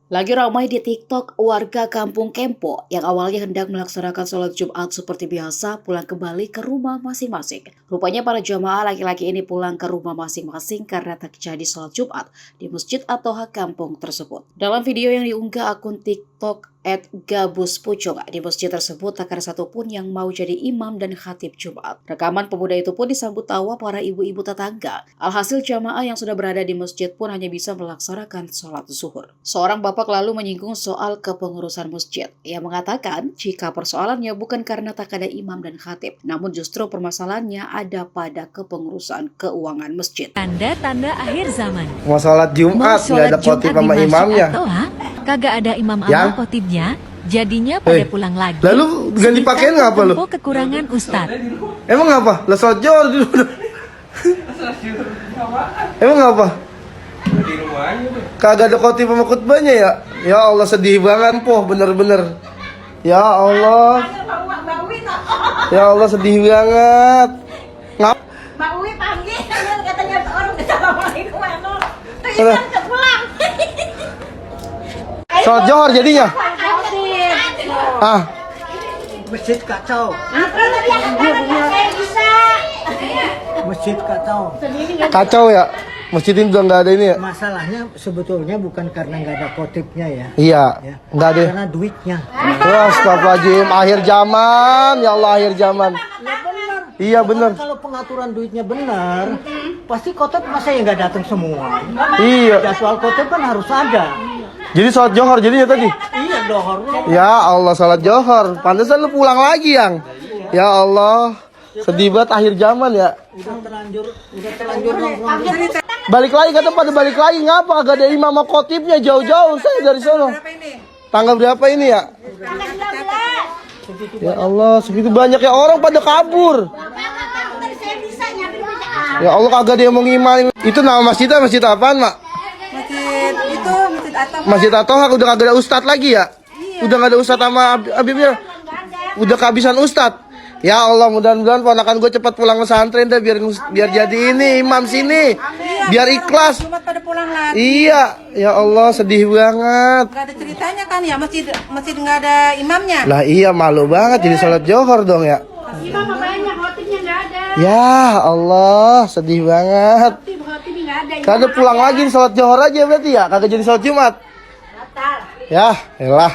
Lagi ramai di TikTok, warga kampung Kempo yang awalnya hendak melaksanakan sholat Jumat seperti biasa pulang kembali ke rumah masing-masing. Rupanya para jamaah laki-laki ini pulang ke rumah masing-masing karena tak jadi sholat Jumat di masjid atau kampung tersebut. Dalam video yang diunggah akun TikTok @gabuspucung, di masjid tersebut tak ada satupun yang mau jadi imam dan khatib Jumat. Rekaman pemuda itu pun disambut tawa para ibu-ibu tetangga. Alhasil jamaah yang sudah berada di masjid pun hanya bisa melaksanakan sholat zuhur. Seorang bapak lalu menyinggung soal kepengurusan masjid. Ia mengatakan jika persoalannya bukan karena tak ada imam dan khatib, namun justru permasalahannya ada pada kepengurusan keuangan masjid. Tanda-tanda akhir zaman. Mau sholat Jumat, nggak ada khotib sama imamnya. Kagak ada imam sama khotibnya, jadinya pada pulang lagi. Lalu ganti pakaian ngapa lu? Kekurangan ustad. Emang ngapa? Lah sholat Johor dulu. Emang ngapa? Kagak ada khotib sama khutbahnya ya? Ya Allah, sedih banget po, bener-bener. Ya Allah. Ya Allah, sedih banget. Ngap? Mbak Uwi panggil, katanya orang assalamualaikum warahmatullahi pulang. Sholat Johor jadinya? Ah, Masjid kacau. Masjid kacau. kacau ya. Masjid ini udah nggak ada ini ya? Masalahnya sebetulnya bukan karena nggak ada khotibnya ya. Iya, Ya. nggak ada. Karena duitnya. Wah, astagfirullahaladzim, akhir zaman, ya Allah, akhir zaman. Iya bener. Kalau pengaturan duitnya benar, pasti khotib masa yang nggak datang semua. Iya. Jadwal khotib kan harus ada. Jadi sholat Johor jadinya tadi? Iya dohor. Ya Allah, sholat Johor. Pantesan lu pulang lagi, Yang. Ya Allah, sedih banget akhir zaman ya. Udah terlanjur nongkrong. Balik lagi, kata pada balik lagi. Ngapa kagak ada imam sama khotibnya jauh-jauh saya dari sono? Tanggal berapa ini ya? Ya Allah, segitu banyak ya orang pada kabur. Ya Allah, kagak ada yang mau ngimanin. Itu nama masjidnya masjid apaan, Mak? Masjid Atoha udah kagak ada ustadz lagi ya? Udah gak ada ustadz sama Habibnya? Udah kehabisan ustadz. Ya Allah, mudah-mudahan ponakan gue cepat pulang pesantren deh biar jadi ini imam sini. Biar ikhlas. Jumat pada pulang lagi. Iya, ya Allah, sedih banget. Gak ada ceritanya kan ya, masjid nggak ada imamnya. Lah iya, malu banget jadi sholat Johor dong ya. Imam banyak, khotibnya nggak ada. Ya Allah, sedih banget. Khotibnya nggak ada. Kagak pulang lagi sholat Johor aja berarti ya? Kagak jadi sholat Jumat? Ya, elah.